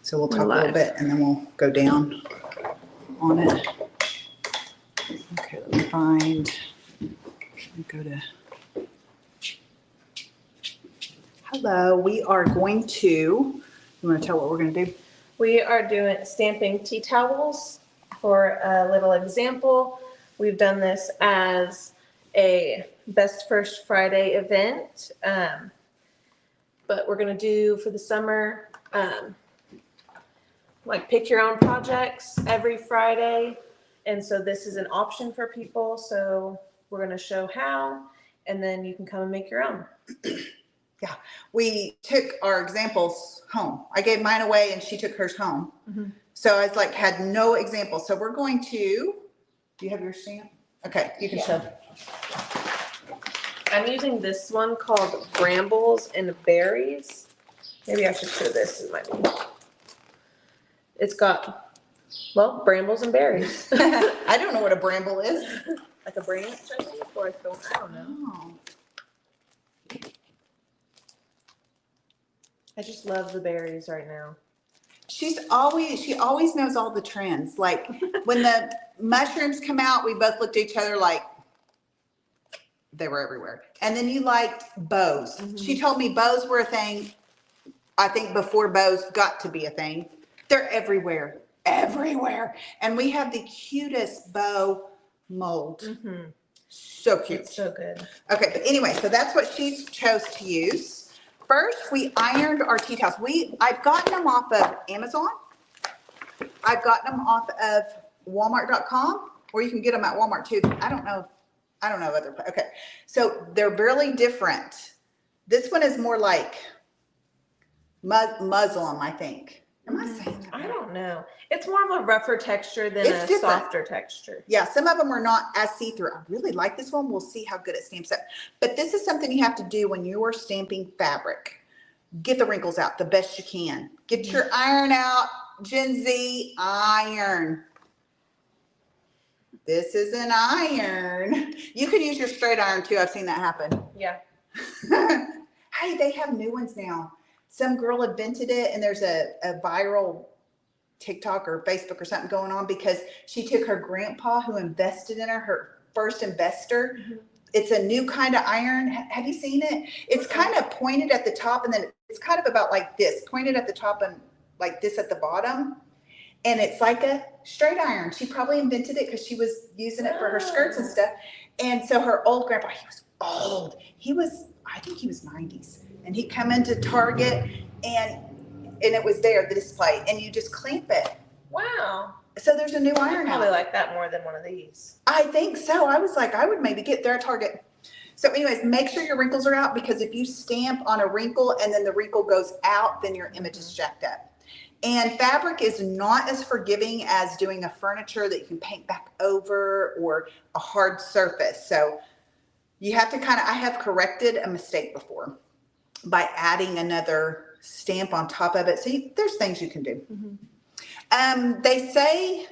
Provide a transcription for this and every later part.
So we'll talk a little bit and then we'll go down on it. Okay, let me find, go to, hello, we are going to, you want to tell what we're going to do? We are doing stamping tea towels for a little example. We've done this as a Best First Friday event, but we're going to do for the summer, like pick your own projects every Friday. And so this is an option for people. So we're going to show how, and then you can come and make your own. Yeah, we took our examples home. I gave mine away and she took hers home. Mm-hmm. So I was like, had no examples. So we're going to, do you have your stamp? Okay, you can show. I'm using this one called Brambles and Berries. Maybe I should show this. It might be. It's got, well, brambles and berries. I don't know what a bramble is. Like a branch, I think, or a thorn. I don't know. Oh. I just love the berries right now. She always knows all the trends. Like when the mushrooms come out, we both looked at each other like they were everywhere. And then you liked bows. Mm-hmm. She told me bows were a thing. I think before bows got to be a thing. They're everywhere, everywhere. And we have the cutest bow mold. Mm-hmm. So cute. It's so good. Okay, but anyway, so that's what she chose to use. First, we ironed our tea towels. I've gotten them off of Amazon. I've gotten them off of Walmart.com, or you can get them at Walmart too. I don't know other. Okay, so they're really different. This one is more like Muslim, I think. Am I saying that? I don't know. It's more of a rougher texture than a softer texture. Yeah, some of them are not as see-through. I really like this one. We'll see how good it stamps up. But this is something you have to do when you are stamping fabric. Get the wrinkles out the best you can. Get your iron out, Gen Z, iron. This is an iron. You could use your straight iron too. I've seen that happen. Yeah. Hey, they have new ones now. Some girl invented it, and there's a viral TikTok or Facebook or something going on because she took her grandpa who invested in her first investor. Mm-hmm. It's a new kind of iron. Have you seen it? It's kind of pointed at the top, and then it's kind of about like this, pointed at the top and like this at the bottom. And it's like a straight iron. She probably invented it because she was using it for her skirts and stuff. And so her old grandpa, he was old. I think he was 90s. And he'd come into Target and it was there, the display, and you just clamp it. Wow. So there's a new iron I probably like that more than one of these. I think so. I was like, I would maybe get there at Target. So anyways, make sure your wrinkles are out, because if you stamp on a wrinkle and then the wrinkle goes out, then your image is jacked up. And fabric is not as forgiving as doing a furniture that you can paint back over or a hard surface. So you have to I have corrected a mistake before by adding another stamp on top of it. So there's things you can do. Mm-hmm. They say,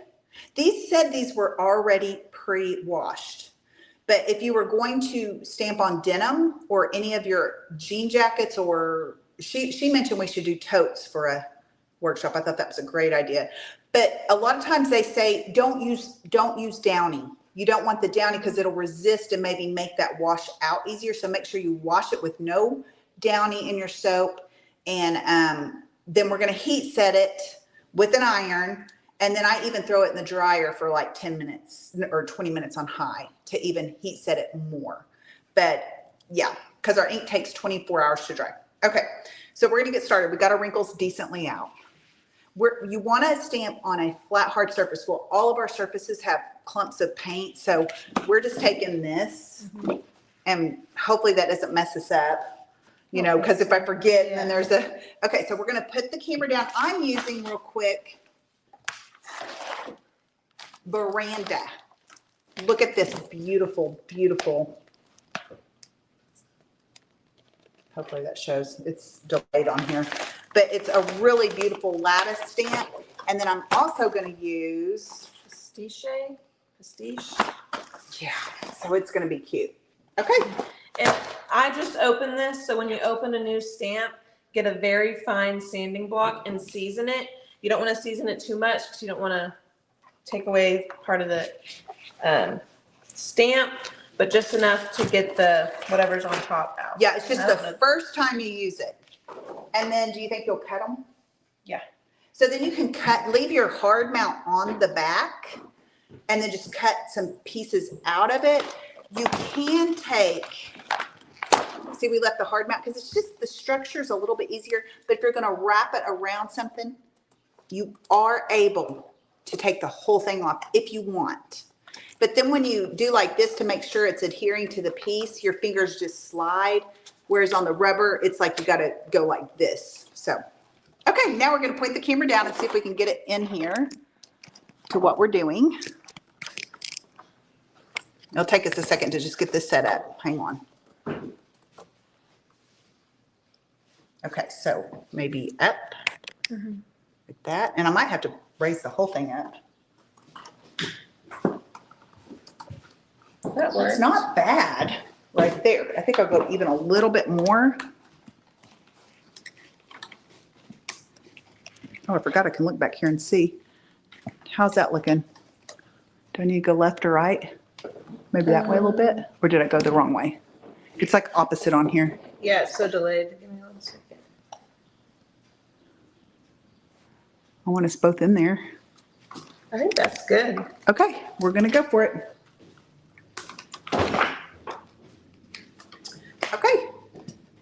these were already pre-washed. But if you were going to stamp on denim or any of your jean jackets, or she mentioned we should do totes for a workshop. I thought that was a great idea. But a lot of times they say, don't use downy. You don't want the downy because it'll resist and maybe make that wash out easier. So make sure you wash it with no downy in your soap. And then we're going to heat set it with an iron. And then I even throw it in the dryer for like 10 minutes or 20 minutes on high to even heat set it more. But yeah, because our ink takes 24 hours to dry. Okay, so we're going to get started. We got our wrinkles decently out. You want to stamp on a flat, hard surface. Well, all of our surfaces have clumps of paint. So we're just taking this, mm-hmm. and hopefully that doesn't mess us up, because if I forget, then there's okay, so we're going to put the camera down. I'm using real quick Veranda. Look at this beautiful, beautiful. Hopefully that shows. It's delayed on here. But it's a really beautiful lattice stamp. And then I'm also going to use Pastiche. Yeah, so it's going to be cute. Okay. And I just opened this, so when you open a new stamp, get a very fine sanding block and season it. You don't want to season it too much because you don't want to take away part of the stamp, but just enough to get the whatever's on top out. Yeah, it's just Out the of first time you use it. And then do you think you'll cut them? Yeah. So then you can leave your hard mount on the back and then just cut some pieces out of it. You can take, see, we left the hard mount because it's just, the structure's a little bit easier, but if you're gonna wrap it around something, you are able to take the whole thing off if you want. But then when you do like this to make sure it's adhering to the piece, your fingers just slide. Whereas on the rubber, it's like you gotta go like this. So, okay, now we're gonna point the camera down and see if we can get it in here to what we're doing. It'll take us a second to just get this set up. Hang on. Okay, so maybe up like that. And I might have to raise the whole thing up. That works. It's not bad right there. I think I'll go even a little bit more. Oh, I forgot I can look back here and see. How's that looking? Do I need to go left or right? Maybe that way a little bit? Or did I go the wrong way? It's like opposite on here. Yeah, it's so delayed. Give me 1 second. I want us both in there. I think that's good. Okay, we're gonna go for it. Okay,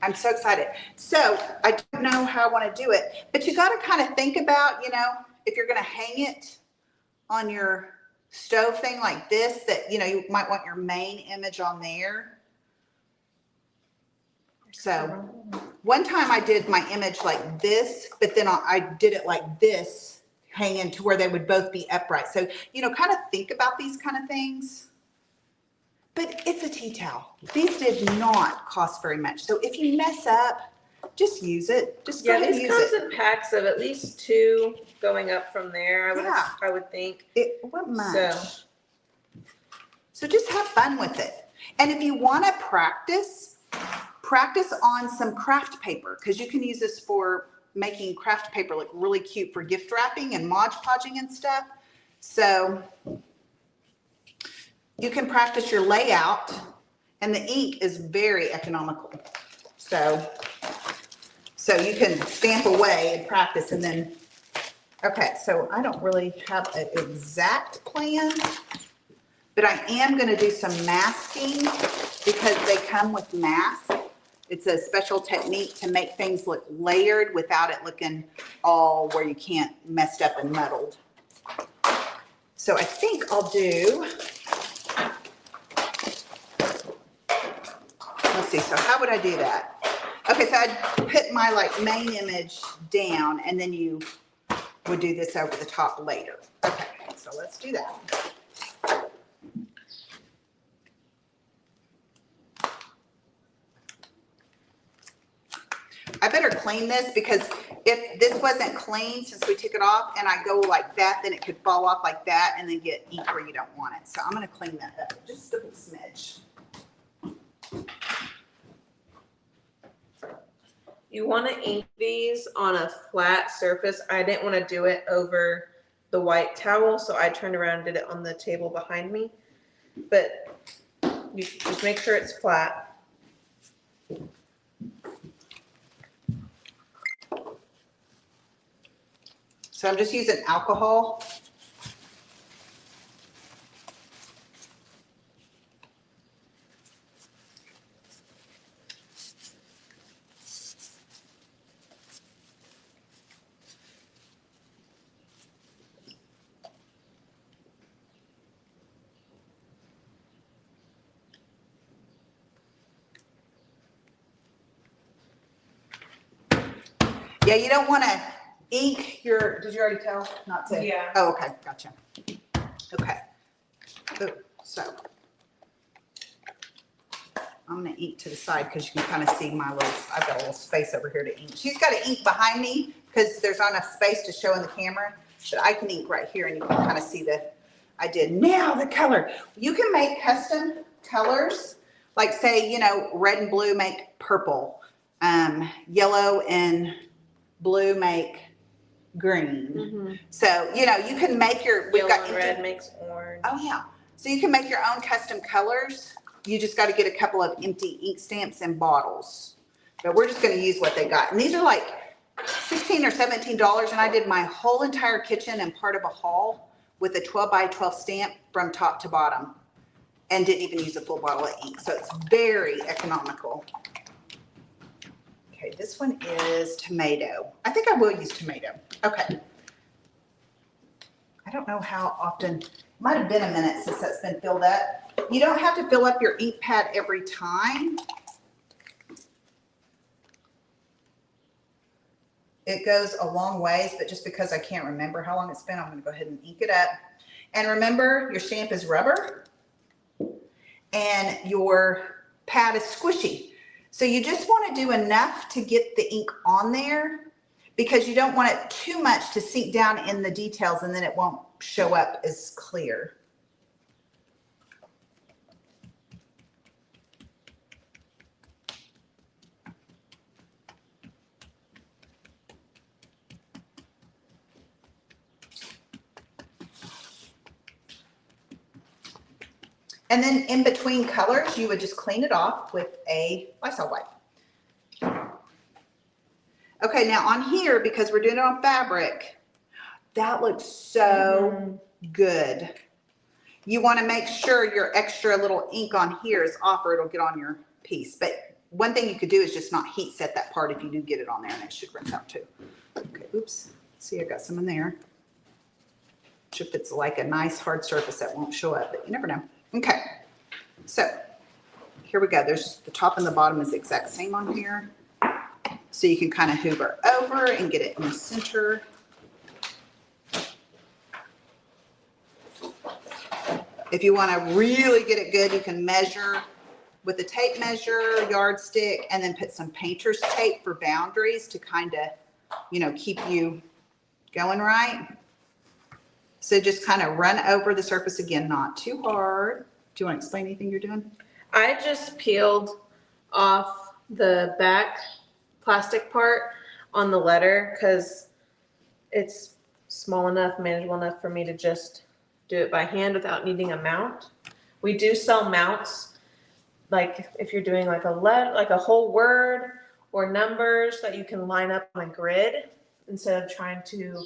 I'm so excited. So I don't know how I want to do it, but you got to kind of think about, you know, if you're going to hang it on your stove thing like this, that, you know, you might want your main image on there. So one time I did my image like this, but then I did it like this, hanging to where they would both be upright. So, you know, kind of think about these kind of things. But it's a tea towel. These did not cost very much. So if you mess up, just use it. Just go Yeah, ahead and these use comes it. in packs of at least 2 going up from there. Yeah. I would think. It wasn't much. So. So just have fun with it. And if you want to practice on some craft paper, because you can use this for making craft paper look really cute for gift wrapping and Mod Podging and stuff. So you can practice your layout, and the ink is very economical. So you can stamp away and practice, and then, okay, so I don't really have an exact plan, but I am gonna do some masking because they come with masks. It's a special technique to make things look layered without it looking all where you can't messed up and muddled. So I think I'll do, let's see, so how would I do that? Okay, so I'd put my like main image down and then you would do this over the top later. Okay, so let's do that. I better clean this because if this wasn't clean since we took it off and I go like that, then it could fall off like that and then get ink where you don't want it. So I'm gonna clean that up just a little smidge. You want to ink these on a flat surface. I didn't want to do it over the white towel, so I turned around and did it on the table behind me. But you just make sure it's flat. So I'm just using alcohol. Yeah, you don't want to ink your, did you already tell? Not to? Yeah. Oh, okay, gotcha. Okay. So I'm gonna ink to the side because you can kind of see my little, I've got a little space over here to ink. She's got to ink behind me because there's not enough space to show in the camera, but I can ink right here and you can kind of see that I did. Now the color. You can make custom colors, like say, you know, red and blue make purple. Yellow and blue make green. Mm-hmm. So, you know, you can make your, we've Yellow got and empty- red makes orange. Oh yeah. So you can make your own custom colors. You just got to get a couple of empty ink stamps and bottles. But we're just going to use what they got. And these are like $16 or $17. And I did my whole entire kitchen and part of a hall with a 12 by 12 stamp from top to bottom. And didn't even use a full bottle of ink. So it's very economical. Okay, this one is tomato. I think I will use tomato. Okay. I don't know how often, might have been a minute since that's been filled up. You don't have to fill up your ink pad every time. It goes a long ways, but just because I can't remember how long it's been, I'm going to go ahead and ink it up. And remember, your stamp is rubber and your pad is squishy. So you just want to do enough to get the ink on there because you don't want it too much to sink down in the details and then it won't show up as clear. And then in between colors, you would just clean it off with a Lysol wipe. Okay, now on here, because we're doing it on fabric, that looks so good. You want to make sure your extra little ink on here is off or it'll get on your piece. But one thing you could do is just not heat set that part if you do get it on there, and it should rinse out too. Okay, oops. See, I got some in there. If it's like a nice hard surface, that won't show up, but you never know. Okay, so here we go. There's the top and the bottom is the exact same on here. So you can kind of hoover over and get it in the center. If you want to really get it good, you can measure with a tape measure, yardstick, and then put some painter's tape for boundaries to kind of, you know, keep you going right. So just kind of run over the surface again, not too hard. Do you want to explain anything you're doing? I just peeled off the back plastic part on the letter because it's small enough, manageable enough for me to just do it by hand without needing a mount. We do sell mounts, like if you're doing like a whole word or numbers that you can line up on a grid instead of trying to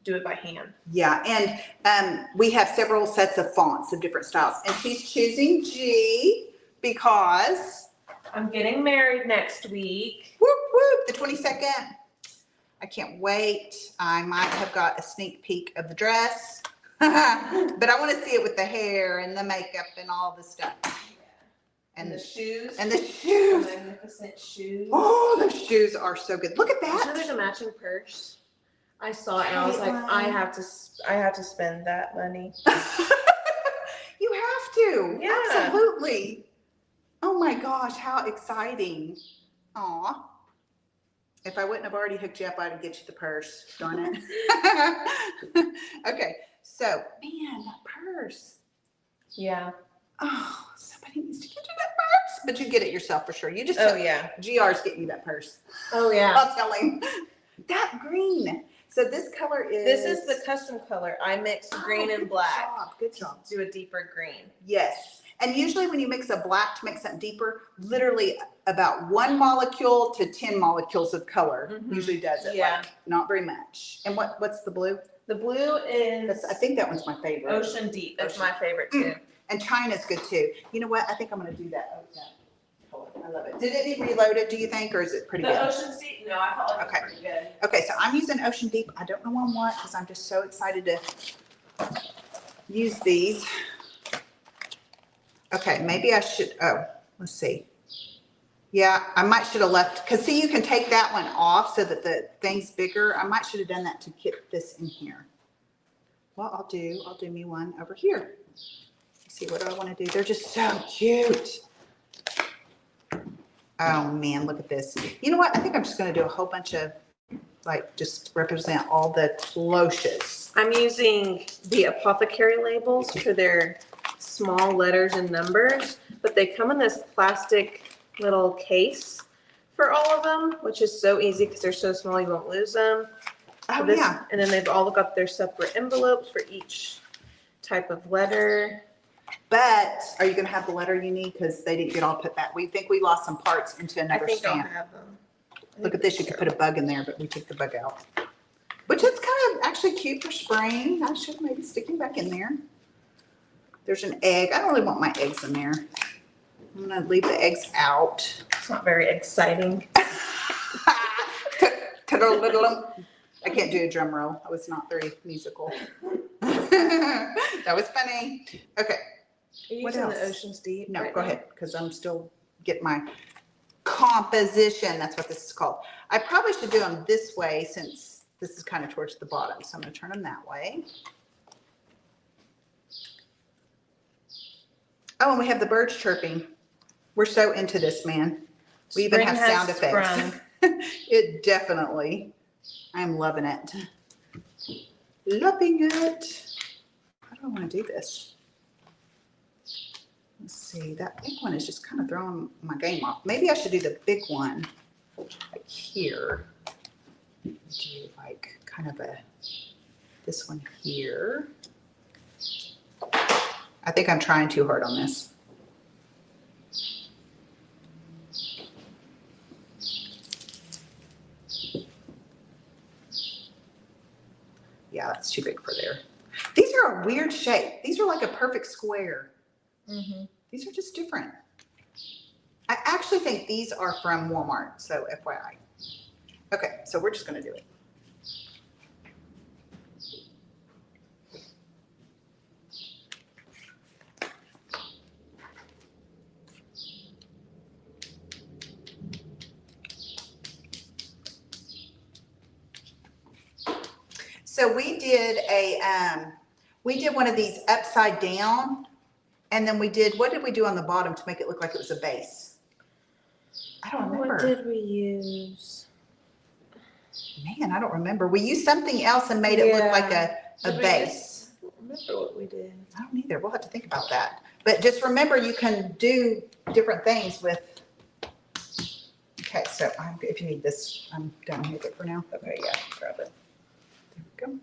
do it by hand. Yeah, and we have several sets of fonts of different styles. And she's choosing G because I'm getting married next week. whoop, whoop, the 22nd. I can't wait. I might have got a sneak peek of the dress, but I want to see it with the hair and the makeup and all the stuff. And the shoes. And the shoes. Magnificent shoes. Oh, the shoes are so good. Look at Did you know that. there's a matching purse? I saw it and I was like, I have to spend that money. You have to. Yeah. Absolutely. Oh my gosh, how exciting. Aw. If I wouldn't have already hooked you up, I'd get you the purse. Darn it. Okay, so, man, that purse. Yeah. Oh, somebody needs to get you that purse. But you get it yourself for sure. You just Oh yeah. GR's getting you that purse. Oh yeah. I'll tell him. That green. So this color is. This is the custom color. I mixed green and black. Good job. To do a deeper green. Yes. And usually when you mix a black to make something deeper, literally about 1 molecule to 10 molecules of color usually does it. Yeah. Like, not very much. And what's the blue? The blue is I think that one's my favorite. Ocean Deep. That's Ocean. my favorite too. And China's good too. You know what? I think I'm going to do that. Oh, yeah. I love it. Did it need reloaded, do you think, or is it pretty The good? Ocean Deep? No, I felt like Okay. it was pretty good. Okay, so I'm using Ocean Deep. I don't know on what because I'm just so excited to use these. Okay, maybe I should, let's see. Yeah, I might should have left, because see, you can take that one off so that the thing's bigger. I might should have done that to get this in here. Well, I'll do me one over here. Let's see, what do I want to do? They're just so cute. Oh man, look at this. You know what? I think I'm just going to do a whole bunch of, like, just represent all the cloches. I'm using the apothecary labels for their small letters and numbers, but they come in this plastic little case for all of them, which is so easy because they're so small you won't lose them. Oh, This- yeah. And then they've all got their separate envelopes for each type of letter. But are you gonna have the letter you need? Because they didn't get all put back. We think we lost some parts into I another think I'll stamp. have them. Look at this, you could put a bug in there, but we took the bug out. Which is kind of actually cute for spring. I should maybe stick him back in there. There's an egg. I don't really want my eggs in there. I'm gonna leave the eggs out. It's not very exciting. I can't do a drum roll. I was not very musical. That was funny. Okay, Are you What using the else? Ocean's Deep? no, right go now? ahead, because I'm still getting my composition. That's what this is called. I probably should do them this way since this is kind of towards the bottom. So I'm gonna turn them that way. Oh, and we have the birds chirping. We're so into this, man. We even Spring have has sound effects. sprung. It definitely, I'm loving it. Loving it. How do I want to do this? Let's see, that big one is just kind of throwing my game off. Maybe I should do the big one like here. Do like kind of this one here. I think I'm trying too hard on this. Yeah, that's too big for there. These are a weird shape. These are like a perfect square. Mm-hmm. These are just different. I actually think these are from Walmart, so FYI. Okay, so we're just gonna do it. So we did one of these upside down, and then what did we do on the bottom to make it look like it was a base? I don't remember. What did we use? Man, I don't remember. We used something else and made it look like a Did we base. I don't remember what we did. I don't either. We'll have to think about that. But just remember, you can do different things with. Okay, so if you need this, I'm done with it for now. Okay, yeah, grab it. There we go.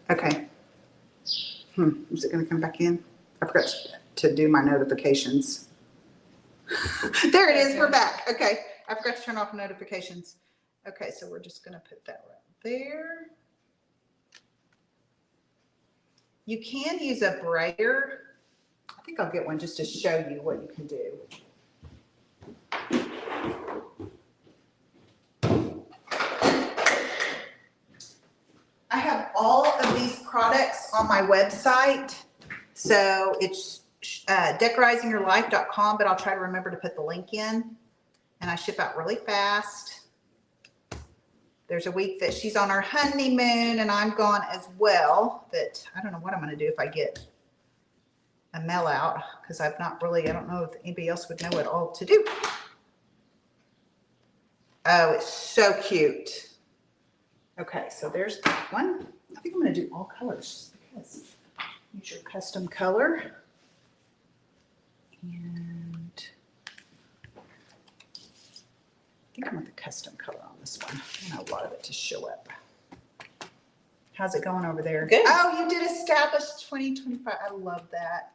Okay. Is it going to come back in? I forgot to do my notifications. There it is. We're back. Okay. I forgot to turn off notifications. Okay, so we're just going to put that right there. You can use a brayer. I think I'll get one just to show you what you can do. I have all of these products on my website. So it's decorizingyourlife.com, but I'll try to remember to put the link in. And I ship out really fast. There's a week that she's on her honeymoon and I'm gone as well, that I don't know what I'm going to do if I get a mail out, because I don't know if anybody else would know what all to do. Oh, it's so cute. Okay, so there's that one. I think I'm going to do all colors just because. Use your custom color. And I think I want the custom color on this one. I want a lot of it to show up. How's it going over there? Good. Oh, you did establish 2025. I love that.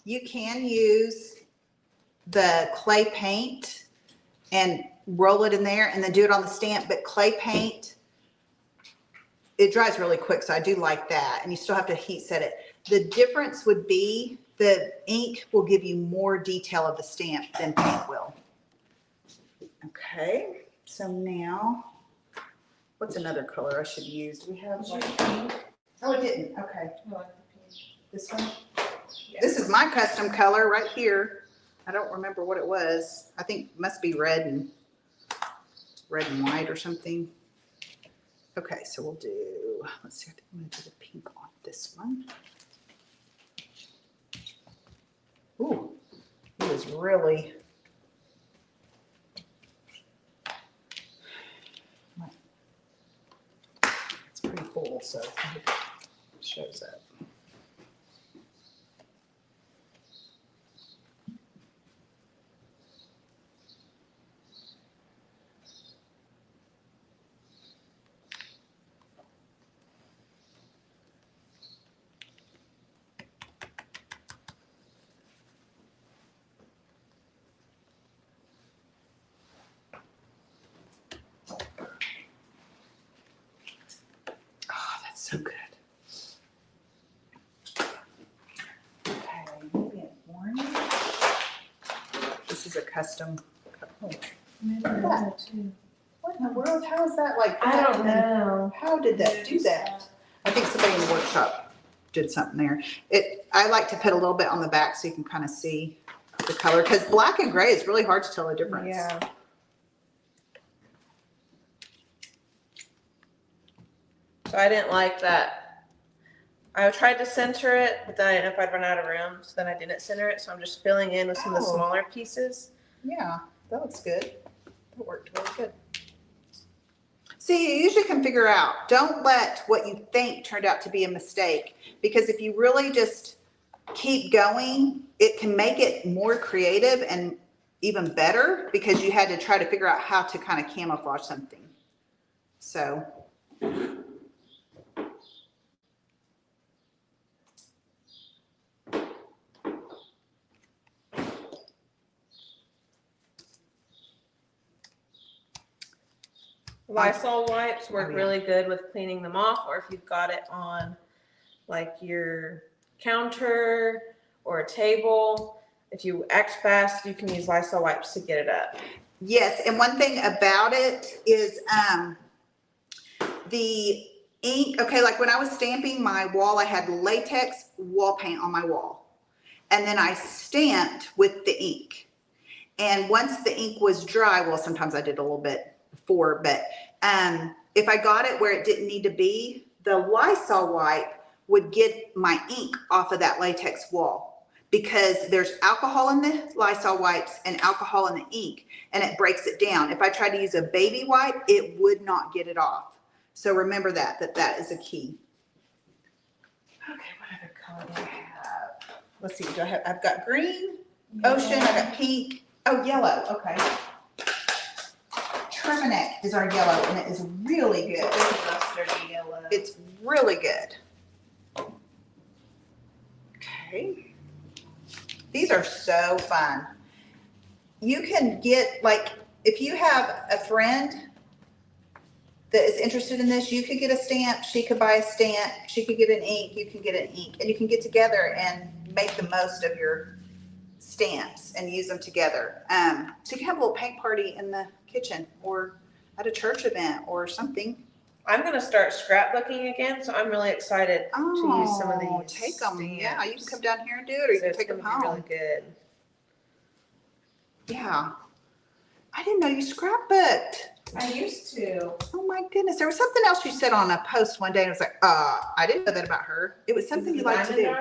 You can use the clay paint and roll it in there and then do it on the stamp, but clay paint, it dries really quick, so I do like that. And you still have to heat set it. The difference would be The ink will give you more detail of the stamp than paint will. Okay, so now, what's another color I should use? Do we have like pink? Oh, it didn't. Okay. This one? Yeah. This is my custom color right here. I don't remember what it was. I think it must be red and white or something. Okay, so we'll do, let's see, I think I'm gonna do the pink on this one. Ooh, it was really. It's pretty full, so I hope it shows up. So good. Okay, maybe an orange. This is a custom. Oh, what in the world? How is that like? I don't know. How did that do that? I think somebody in the workshop did something there. I like to put a little bit on the back so you can kind of see the color, because black and gray is really hard to tell the difference. Yeah. So I didn't like that. I tried to center it, but then I didn't know if I'd run out of room, so then I didn't center it. So I'm just filling in with some of the Oh. smaller pieces. Yeah, that looks good. That worked really good. See, you usually can figure out, don't let what you think turned out to be a mistake, because if you really just keep going, it can make it more creative and even better, because you had to try to figure out how to kind of camouflage something. So. Lysol wipes work Oh, yeah. really good with cleaning them off, or if you've got it on like your counter or a table. If you act fast, you can use Lysol wipes to get it up. Yes, and one thing about it is the ink, okay, like when I was stamping my wall, I had latex wall paint on my wall. And then I stamped with the ink. And once the ink was dry, well, sometimes I did a little bit before, but if I got it where it didn't need to be, the Lysol wipe would get my ink off of that latex wall, because there's alcohol in the Lysol wipes and alcohol in the ink, and it breaks it down. If I tried to use a baby wipe, it would not get it off. So remember that is a key. Okay, what other color do I have? Let's see, I've got green, ocean, I got pink. Oh, yellow, okay. Terminac is our yellow, and it is really good. Mustardy yellow. It's really good. Okay. These are so fun. You can get, like, if you have a friend that is interested in this, you could get a stamp, she could buy a stamp, she could get an ink, you can get an ink, and you can get together and make the most of your stamps and use them together. So you can have a little paint party in the kitchen or at a church event or something. I'm gonna start scrapbooking again, so I'm really excited to use some of these. Take them. stamps. Yeah, you can come down here and do it, or you can It's take them gonna be home. really good. Yeah. I didn't know you scrapbooked. I used to. Oh my goodness. There was something else you said on a post one day, and I was like, I didn't know that about her. It was something you like to do.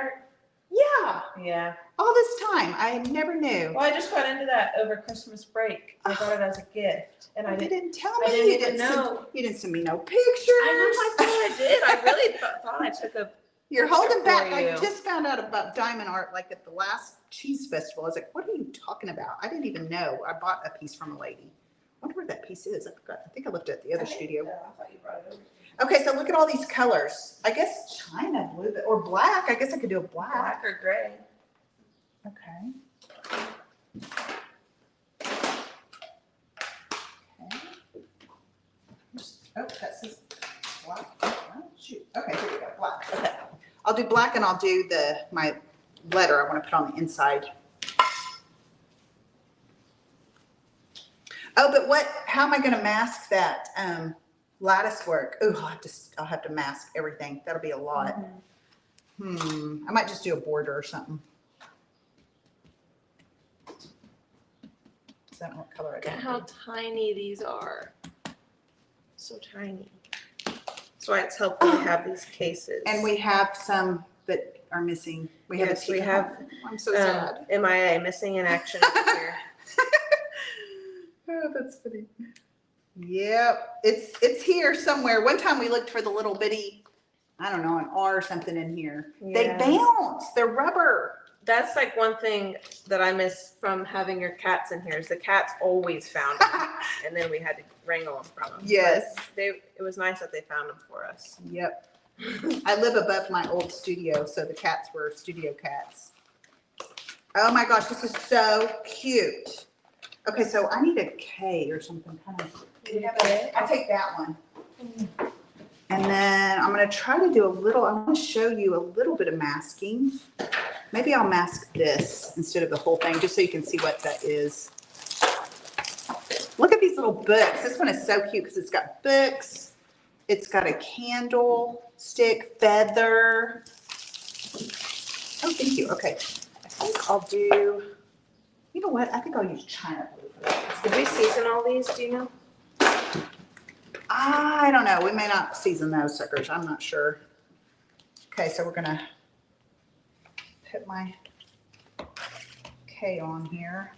Yeah. Yeah. All this time. I never knew. Well, I just got into that over Christmas break. I got it as a gift, and I You didn't. didn't tell I me. didn't You even didn't send- know. You didn't send me no pictures. I thought I did. I really thought I took a. You're picture holding back. for I you. just found out about diamond art like at the last cheese festival. I was like, what are you talking about? I didn't even know. I bought a piece from a lady. I wonder where that piece is. I forgot. I think I left it at the other studio. I thought you brought it over. Okay, so look at all these colors. I guess China blue, or black. I guess I could do a black. Black or gray. Okay. Okay. Oh, that says black. Oh, shoot. Okay, here we go. Black. Okay. I'll do black, and I'll do my letter I want to put on the inside. Oh, but how am I going to mask that lattice work? Ooh, I'll have to mask everything. That'll be a lot. I might just do a border or something. Is that what color I Look at how tiny these are. So tiny. That's why it's helpful to have these cases. And we have some that are missing. We have Yes, we have, I'm so sad. MIA, missing in action over here. Oh, that's funny. Yep, it's here somewhere. One time we looked for the little bitty, I don't know, an R or something in here. They Yeah. bounce. They're rubber. That's like one thing that I miss from having your cats in here is the cats always found them, and then we had to wrangle them from them. Yes. But it was nice that they found them for us. Yep. I live above my old studio, so the cats were studio cats. Oh my gosh, this is so cute. Okay, so I need a K or something kind of. I'll take that one. And then I'm going to try to do I want to show you a little bit of masking. Maybe I'll mask this instead of the whole thing, just so you can see what that is. Look at these little books. This one is so cute because it's got books. It's got a candle stick, feather. Oh, thank you. Okay. I think I'll do, you know what? I think I'll use China blue for that. Did we season all these? Do you know? I don't know. We may not season those suckers. I'm not sure. Okay, so we're going to put my K on here.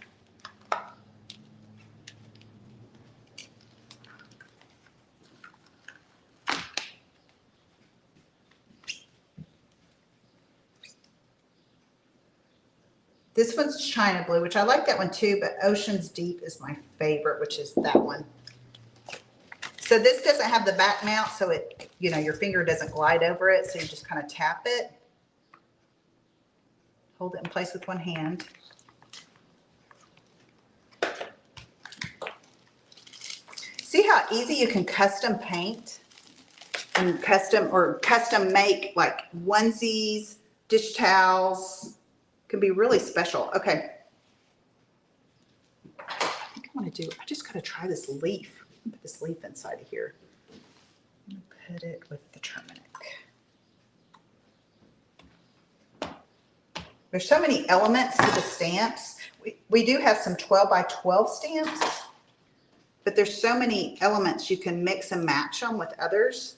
This one's China blue, which I like that one too, but Ocean's Deep is my favorite, which is that one. So this doesn't have the back mount, so it, your finger doesn't glide over it. So you just kind of tap it. Hold it in place with one hand. See how easy you can custom paint and custom make like onesies, dish towels. Can be really special. Okay. I think I want to I just got to try this leaf. Put this leaf inside of here. I'm going to put it with the Terminix. There's so many elements to the stamps. We do have some 12 by 12 stamps, but there's so many elements you can mix and match them with others.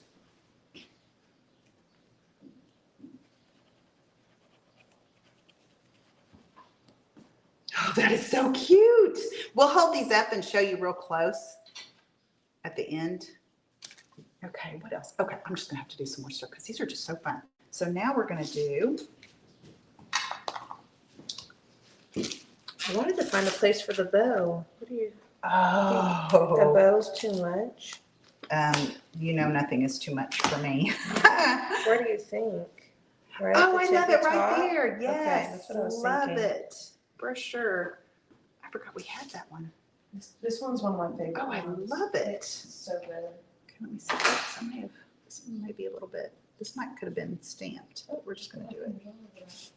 Oh, that is so cute. We'll hold these up and show you real close at the end. Okay, what else? Okay, I'm just gonna have to do some more stuff because these are just so fun. So now we're gonna do. I wanted to find a place for the bow. What do you? The Oh, bow's too much. nothing is too much for me. Where do you think? Right at Oh, the I love tippy it right top? there. Okay, Yes, that's what I was love thinking. it for sure. I forgot we had that one. This one's one of my favorite. Oh, I ones. love it. It's so good. Okay, let me see. This one may be a little bit. This could have been stamped. Oh, we're just gonna do it.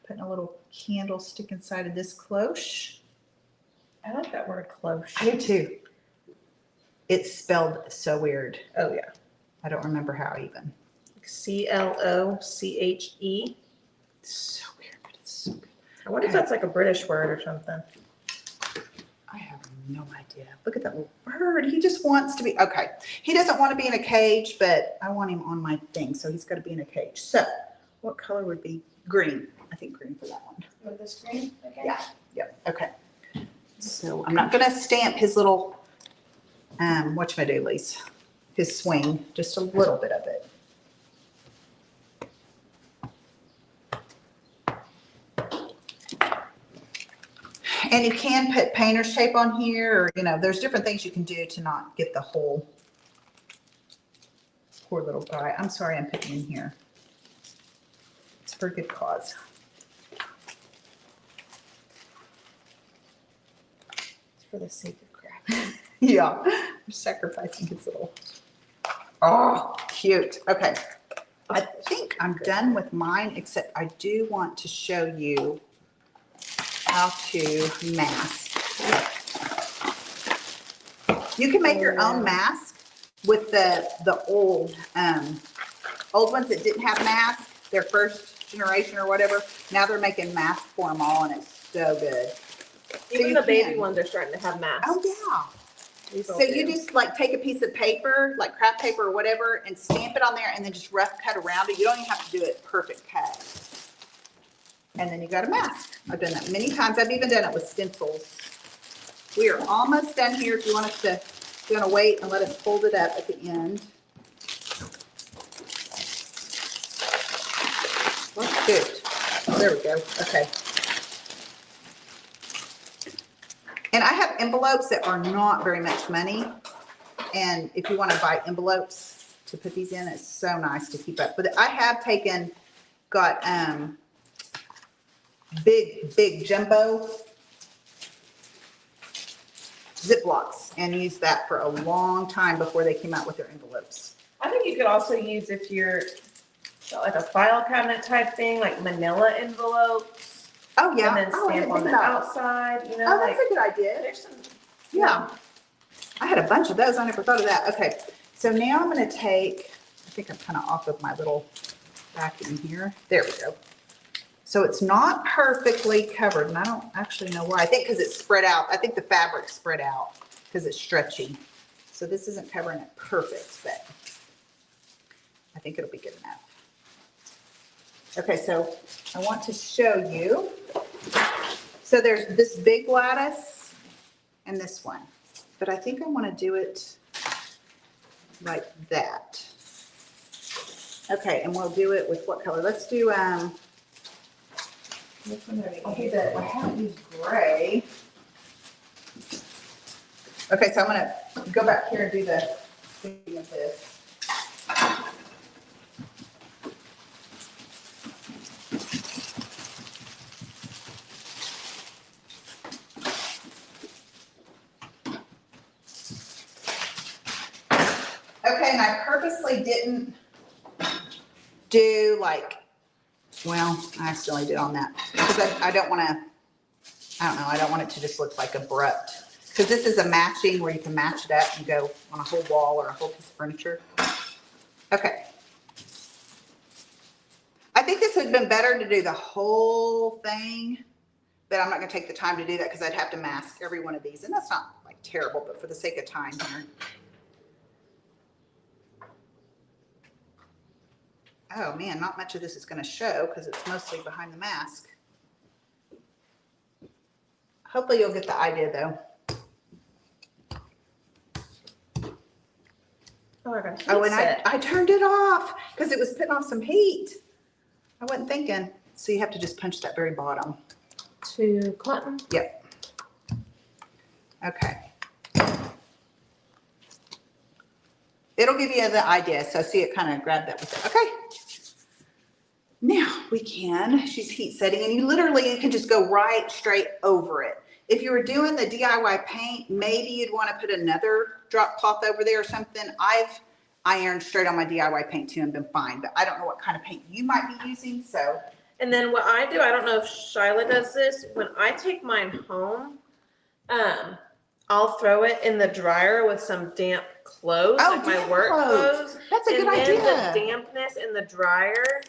Putting a little candlestick inside of this cloche. I like that word cloche. I do too. It's spelled so weird. Oh yeah. I don't remember how even. CLOCHE. It's so weird, but it's so good. I wonder if that's like a British word or something. I have no idea. Look at that little bird. He just wants to be, okay. He doesn't want to be in a cage, but I want him on my thing, so he's got to be in a cage. So what color would be green? I think green for that one. With this green? Okay. Yeah. Yep. Okay. So I'm not going to stamp his little, whatchamadiddlies, his swing, just a little bit of it. And you can put painter's tape on here, or, there's different things you can do to not get the whole, poor little guy. I'm sorry I'm putting in here. It's for a good cause. It's for the sake of crap. Yeah, we're sacrificing his little, oh, cute. Okay, I think I'm done with mine, except I do want to show you how to mask. You can make your own mask with the old ones that didn't have masks, their first generation or whatever. Now they're making masks for them all, and it's so good. Even the baby ones are starting to have masks. Oh, yeah. These all So do. you just like take a piece of paper, like craft paper or whatever, and stamp it on there and then just rough cut around it. You don't even have to do it perfect cut. And then you got a mask. I've done that many times. I've even done it with stencils. We are almost done here. If you want us to, if you want to wait and let us fold it up at the end. Let's do it. There we go. Okay. And I have envelopes that are not very much money. And if you want to buy envelopes to put these in, it's so nice to keep up. But I have got big jumbo Ziplocs and used that for a long time before they came out with their envelopes. I think you could also use, if you're got like a file cabinet type thing, like manila envelopes. Oh, yeah. And then stamp on the outside, you know. Oh, that's a good idea. There's some. Yeah. I had a bunch of those. I never thought of that. Okay. So now I'm going to take, I think I'm kind of off of my little vacuum here. There we go. So it's not perfectly covered, and I don't actually know why. I think because it's spread out. I think the fabric's spread out because it's stretchy. So this isn't covering it perfect, but I think it'll be good enough. Okay, so I want to show you. So there's this big lattice and this one, but I think I want to do it like that. Okay, and we'll do it with what color? Let's do, I haven't used gray. Okay, so I'm going to go back here and do the thing of this. Okay, and I purposely didn't do like, well, I accidentally did on that because I don't want to, I don't know, I don't want it to just look like abrupt. Because this is a matching where you can match it up and go on a whole wall or a whole piece of furniture. Okay. I think this would have been better to do the whole thing, but I'm not going to take the time to do that because I'd have to mask every one of these. And that's not like terrible, but for the sake of time here. Oh man, not much of this is going to show because it's mostly behind the mask. Hopefully you'll get the idea though. Oh, I got Oh, and I turned it off because it was putting off some heat. I wasn't thinking. So you have to just punch that very bottom. To cotton? Yep. Okay. It'll give you the idea. So see, it kind of grabbed that with it. Okay. Now we can, she's heat setting, and you can just go right straight over it. If you were doing the DIY paint, maybe you'd want to put another drop cloth over there or something. I've ironed straight on my DIY paint too and been fine, but I don't know what kind of paint you might be using, so. And then what I do, I don't know if Shyla does this, when I take mine home, I'll throw it in the dryer with some damp clothes, like my work clothes. That's a good idea. And then the dampness in the dryer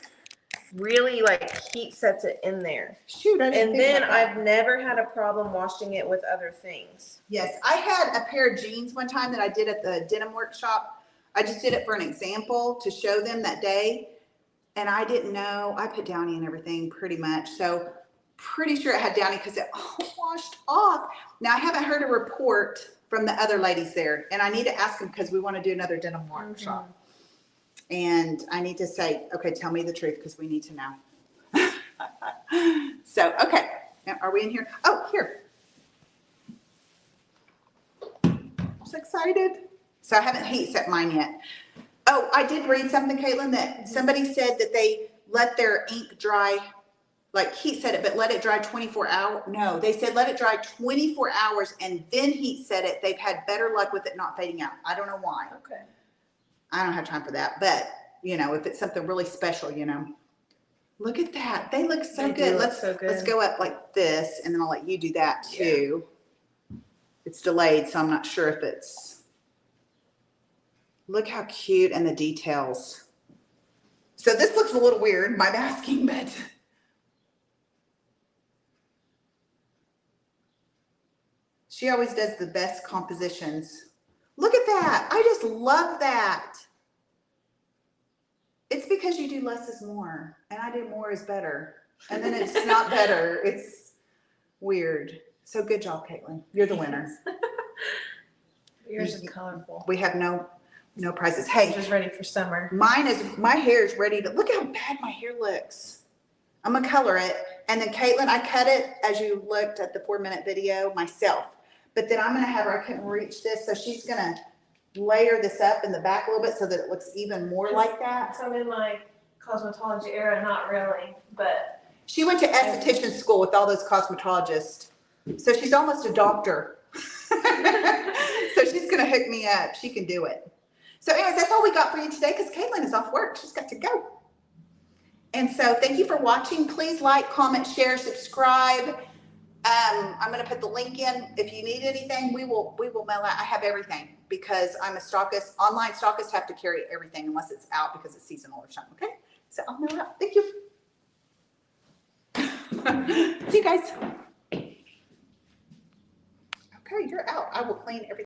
really like heat sets it in there. Shoot, I didn't And think then about that. I've never had a problem washing it with other things. Yes, I had a pair of jeans one time that I did at the denim workshop. I just did it for an example to show them that day. And I didn't know, I put Downy and everything pretty much. So pretty sure it had Downy because it all washed off. Now I haven't heard a report from the other ladies there, and I need to ask them because we want to do another denim workshop. And I need to say, okay, tell me the truth because we need to know. So, okay, now, are we in here? Oh, here. I'm so excited. So I haven't heat set mine yet. Oh, I did read something, Caitlin, that somebody said that they let their ink dry, like heat set it, but let it dry 24 hours. No, they said let it dry 24 hours and then heat set it. They've had better luck with it not fading out. I don't know why. Okay. I don't have time for that, but you know, if it's something really special, you know. Look at that. They look so They do good. look Let's so good. let's go up like this, and then I'll let you do that too. It's delayed, so I'm not sure if it's. Look how cute and the details. So this looks a little weird, my masking, but she always does the best compositions. Look at that. I just love that. It's because you do less is more, and I do more is better. And then it's not better. It's weird. So good job, Caitlin. You're the winner. Yours is colorful. We have no prizes. Hey, Just ready for summer. my hair is ready to, look how bad my hair looks. I'm gonna color it. And then Caitlin, I cut it as you looked at the 4-minute video myself. But then I'm gonna have her, I couldn't reach this, so she's gonna layer this up in the back a little bit so that it looks even more like that. So I'm in my cosmetology era, not really, but She went to esthetician school with all those cosmetologists. So she's almost a doctor. So she's gonna hook me up. She can do it. So anyways, that's all we got for you today because Caitlin is off work. She's got to go. And so thank you for watching. Please like, comment, share, subscribe. I'm going to put the link in. If you need anything, we will mail out. I have everything because I'm a stockist. Online stockists have to carry everything unless it's out because it's seasonal or something. Okay. So I'll mail it out. Thank you. See you guys. Okay, you're out. I will clean everything.